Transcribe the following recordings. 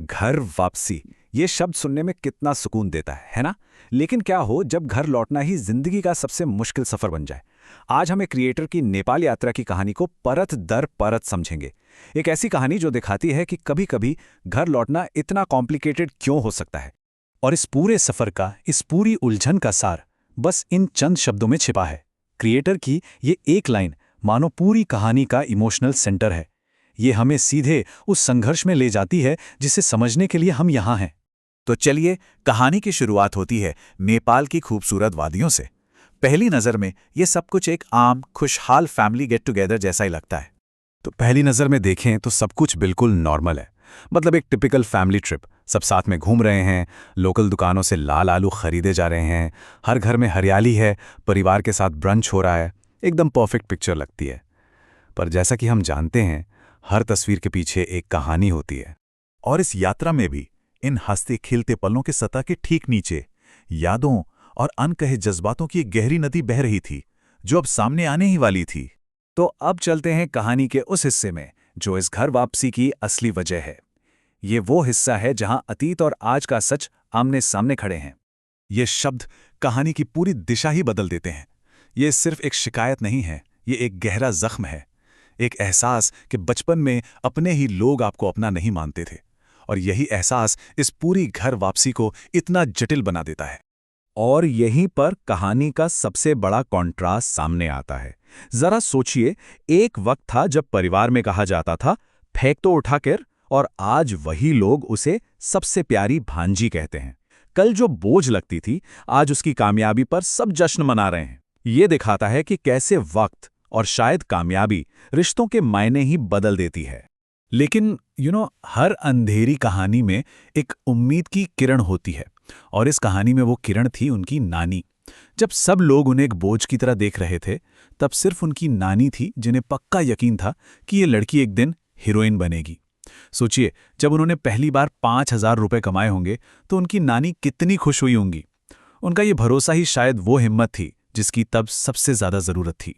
घर वापसी, ये शब्द सुनने में कितना सुकून देता है ना? लेकिन क्या हो जब घर लौटना ही जिंदगी का सबसे मुश्किल सफर बन जाए। आज हम एक क्रिएटर की नेपाल यात्रा की कहानी को परत दर परत समझेंगे। एक ऐसी कहानी जो दिखाती है कि कभी-कभी घर लौटना इतना कॉम्प्लिकेटेड क्यों हो सकता है। और इस पूरे सफर का, इस पूरी उलझन का सार बस इन चंद शब्दों में छिपा है। क्रिएटर की ये एक लाइन मानो पूरी कहानी का इमोशनल सेंटर है। ये हमें सीधे उस संघर्ष में ले जाती है जिसे समझने के लिए हम यहाँ हैं। तो चलिए, कहानी की शुरुआत होती है नेपाल की खूबसूरत वादियों से। पहली नज़र में ये सब कुछ एक आम खुशहाल फैमिली गेट टुगेदर जैसा ही लगता है। तो पहली नज़र में देखें तो सब कुछ बिल्कुल नॉर्मल है। मतलब एक टिपिकल फैमिली ट्रिप, सब साथ में घूम रहे हैं, लोकल दुकानों से लाल आलू खरीदे जा रहे हैं, हर घर में हरियाली है, परिवार के साथ ब्रंच हो रहा है। एकदम परफेक्ट पिक्चर लगती है। पर जैसा कि हम जानते हैं, हर तस्वीर के पीछे एक कहानी होती है। और इस यात्रा में भी इन हंसते खिलते पलों के सतह के ठीक नीचे यादों और अनकहे जज्बातों की एक गहरी नदी बह रही थी, जो अब सामने आने ही वाली थी। तो अब चलते हैं कहानी के उस हिस्से में जो इस घर वापसी की असली वजह है। ये वो हिस्सा है जहां अतीत और आज का सच आमने सामने खड़े हैं। ये शब्द कहानी की पूरी दिशा ही बदल देते हैं। ये सिर्फ एक शिकायत नहीं है, ये एक गहरा जख्म है। एक एहसास कि बचपन में अपने ही लोग आपको अपना नहीं मानते थे, और यही एहसास इस पूरी घर वापसी को इतना जटिल बना देता है। और यहीं पर कहानी का सबसे बड़ा कॉन्ट्रास्ट सामने आता है। जरा सोचिए, एक वक्त था जब परिवार में कहा जाता था फेंक तो उठाकर, और आज वही लोग उसे सबसे प्यारी भांजी कहते हैं। कल जो बोझ लगती थी, आज उसकी कामयाबी पर सब जश्न मना रहे हैं। ये दिखाता है कि कैसे वक्त और शायद कामयाबी रिश्तों के मायने ही बदल देती है। लेकिन हर अंधेरी कहानी में एक उम्मीद की किरण होती है, और इस कहानी में वो किरण थी उनकी नानी। जब सब लोग उन्हें एक बोझ की तरह देख रहे थे, तब सिर्फ उनकी नानी थी जिन्हें पक्का यकीन था कि ये लड़की एक दिन हीरोइन बनेगी। सोचिए, जब उन्होंने पहली बार 5,000 रुपए कमाए होंगे तो उनकी नानी कितनी खुश हुई होंगी। उनका ये भरोसा ही शायद वो हिम्मत थी जिसकी तब सबसे ज्यादा जरूरत थी।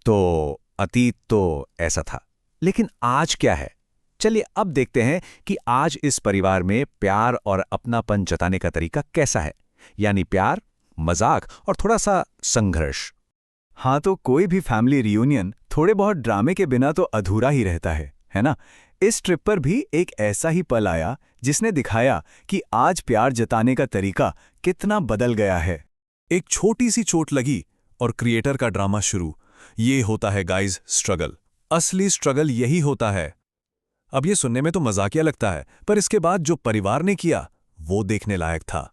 तो अतीत तो ऐसा था, लेकिन आज क्या है? चलिए अब देखते हैं कि आज इस परिवार में प्यार और अपनापन जताने का तरीका कैसा है। यानी प्यार, मजाक और थोड़ा सा संघर्ष। हाँ, तो कोई भी फैमिली रियूनियन थोड़े बहुत ड्रामे के बिना तो अधूरा ही रहता है ना? इस ट्रिप पर भी एक ऐसा ही पल आया जिसने दिखाया कि आज प्यार जताने का तरीका कितना बदल गया है। एक छोटी सी चोट लगी और क्रिएटर का ड्रामा शुरू। ये होता है गाइज स्ट्रगल। असली स्ट्रगल यही होता है। अब ये सुनने में तो मजाकिया लगता है, पर इसके बाद जो परिवार ने किया वो देखने लायक था।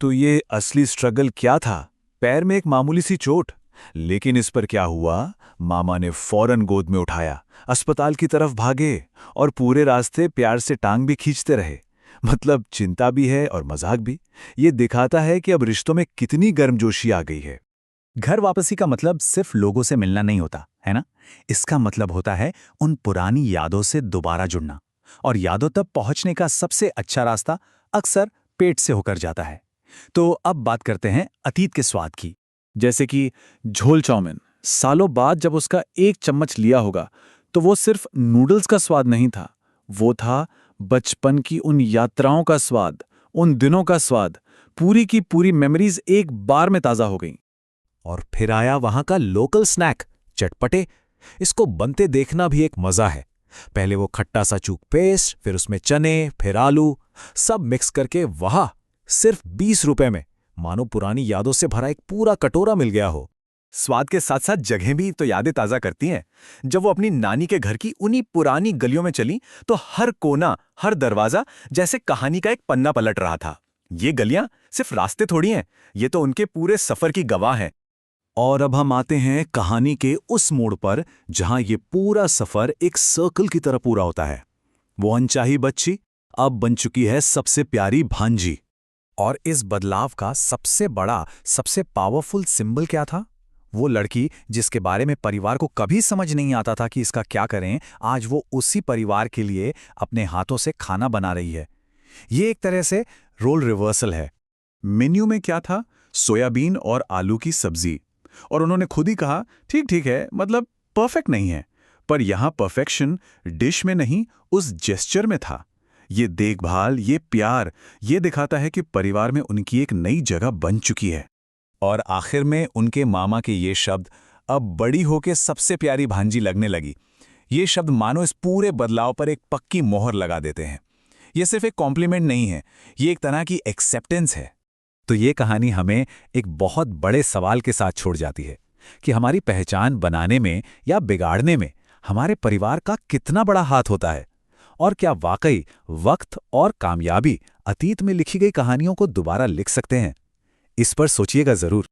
तो ये असली स्ट्रगल क्या था? पैर में एक मामूली सी चोट, लेकिन इस पर क्या हुआ? मामा ने फौरन गोद में उठाया, अस्पताल की तरफ भागे और पूरे रास्ते प्यार से टांग भी खींचते रहे। मतलब चिंता भी है और मजाक भी। ये दिखाता है कि अब रिश्तों में कितनी गर्मजोशी आ गई है। घर वापसी का मतलब सिर्फ लोगों से मिलना नहीं होता, है ना? इसका मतलब होता है उन पुरानी यादों से दोबारा जुड़ना। और यादों तक पहुंचने का सबसे अच्छा रास्ता अक्सर पेट से होकर जाता है। तो अब बात करते हैं अतीत के स्वाद की। जैसे कि झोल चाउमीन। सालों बाद जब उसका एक चम्मच लिया होगा तो वो सिर्फ नूडल्स का स्वाद नहीं था, वो था बचपन की उन यात्राओं का स्वाद, उन दिनों का स्वाद। पूरी की पूरी मेमोरीज एक बार में ताजा हो गईं। और फिर आया वहां का लोकल स्नैक, चटपटे। इसको बनते देखना भी एक मजा है। पहले वो खट्टा सा चूक पेस्ट, फिर उसमें चने, फिर आलू, सब मिक्स करके वाह, सिर्फ 20 रुपए में मानो पुरानी यादों से भरा एक पूरा कटोरा मिल गया हो। स्वाद के साथ साथ जगह भी तो यादें ताजा करती हैं। जब वो अपनी नानी के घर की उन्हीं पुरानी गलियों में चली तो हर कोना, हर दरवाजा जैसे कहानी का एक पन्ना पलट रहा था। ये गलियां सिर्फ रास्ते थोड़ी हैं, ये तो उनके पूरे सफर की गवाह हैं। और अब हम आते हैं कहानी के उस मोड़ पर जहां ये पूरा सफर एक सर्कल की तरह पूरा होता है। वो अनचाही बच्ची अब बन चुकी है सबसे प्यारी भांजी। और इस बदलाव का सबसे बड़ा, सबसे पावरफुल सिंबल क्या था? वो लड़की जिसके बारे में परिवार को कभी समझ नहीं आता था कि इसका क्या करें, आज वो उसी परिवार के लिए अपने हाथों से खाना बना रही है। ये एक तरह से रोल रिवर्सल है। मेन्यू में क्या था? सोयाबीन और आलू की सब्जी। और उन्होंने खुद ही कहा ठीक ठीक है, मतलब परफेक्ट नहीं है। पर यहां परफेक्शन डिश में नहीं, उस जेस्चर में था। ये देखभाल, ये प्यार, ये दिखाता है कि परिवार में उनकी एक नई जगह बन चुकी है। और आखिर में उनके मामा के ये शब्द अब बड़ी होके सबसे प्यारी भांजी लगने लगी। ये शब्द मानो इस पूरे बदलाव पर एक पक्की मोहर लगा देते हैं। ये सिर्फ एक कॉम्प्लीमेंट नहीं है, ये एक तरह की एक्सेप्टेंस है। तो ये कहानी हमें एक बहुत बड़े सवाल के साथ छोड़ जाती है कि हमारी पहचान बनाने में या बिगाड़ने में हमारे परिवार का कितना बड़ा हाथ होता है, और क्या वाकई वक्त और कामयाबी अतीत में लिखी गई कहानियों को दोबारा लिख सकते हैं। इस पर सोचिएगा जरूर।